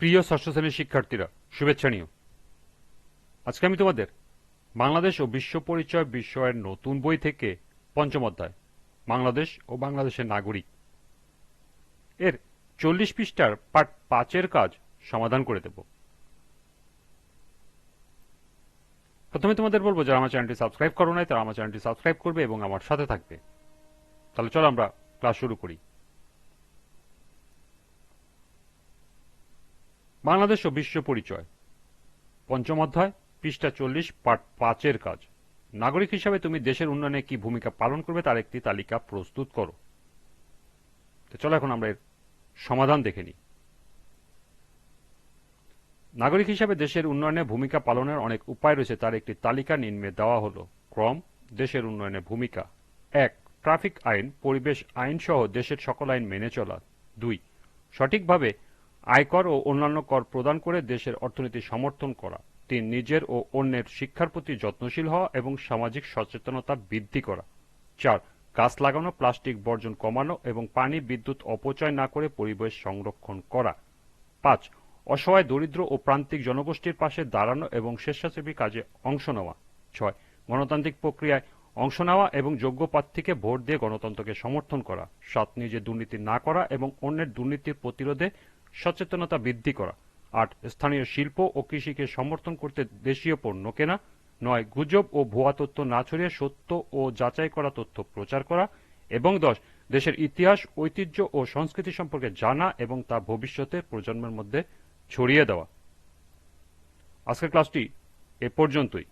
প্রিয় ষষ্ঠ শ্রেণীর শিক্ষার্থীরা, শুভেচ্ছা নিও। আজকে আমি তোমাদের বাংলাদেশ ও বিশ্ব পরিচয় বিষয়ের নতুন বই থেকে পঞ্চম অধ্যায় বাংলাদেশ ও বাংলাদেশের নাগরিক এর 40 পৃষ্ঠার পার্ট 5-এর কাজ সমাধান করে দেব। প্রথমে তোমাদের বলবো, যারা আমার চ্যানেলটি সাবস্ক্রাইব করো নাই তারা আমার চ্যানেলটি সাবস্ক্রাইব করবে এবং আমার সাথে থাকবে। তাহলে চলো আমরা ক্লাস শুরু করি। বাংলাদেশ ও বিশ্ব পরিচয়, পঞ্চম অধ্যায়, পৃষ্ঠা 40, পার্ট 5-এর কাজ। নাগরিক হিসাবে তুমি দেশের উন্নয়নে কি ভূমিকা পালন করবে তার একটি তালিকা প্রস্তুত করো। তো চলো এখন আমরা এর সমাধান দেখে নিই। নাগরিক হিসাবে দেশের উন্নয়নে ভূমিকা পালনের অনেক উপায় রয়েছে, তার একটি তালিকা নিম্নে দেওয়া হলো। ক্রম: দেশের উন্নয়নে ভূমিকা। 1. ট্রাফিক আইন, পরিবেশ আইন সহ দেশের সকল আইন মেনে চলা। 2. সঠিকভাবে আয়কর ও অন্যান্য কর প্রদান করে দেশের অর্থনীতি সমর্থন করা। 3. নিজের ও অন্যের শিক্ষার প্রতি যত্নশীল হওয়া এবং সামাজিক সচেতনতা বৃদ্ধি করা। 4. গাছ লাগানো, প্লাস্টিক বর্জন কমানো এবং পানি বিদ্যুৎ অপচয় না করে পরিবেশ সংরক্ষণ করা। 5. অসহায়, দরিদ্র ও প্রান্তিক জনগোষ্ঠীর পাশে দাঁড়ানো এবং স্বেচ্ছাসেবী কাজে অংশ নেওয়া। 6. গণতান্ত্রিক প্রক্রিয়ায় অংশ নেওয়া এবং যোগ্য প্রার্থীকে ভোট দিয়ে গণতন্ত্রকে সমর্থন করা। 7. নিজে দুর্নীতি না করা এবং অন্যের দুর্নীতির প্রতিরোধে সচেতনতা বৃদ্ধি করা। 8. স্থানীয় শিল্প ও কৃষিকে সমর্থন করতে দেশীয় পণ্য কেনা। 9. গুজব ও ভুয়া তথ্য না ছড়িয়ে সত্য ও যাচাই করা তথ্য প্রচার করা। এবং 10. দেশের ইতিহাস, ঐতিহ্য ও সংস্কৃতি সম্পর্কে জানা এবং তা ভবিষ্যতের প্রজন্মের মধ্যে ছড়িয়ে দেওয়া। আজকের ক্লাসটি এ পর্যন্তই।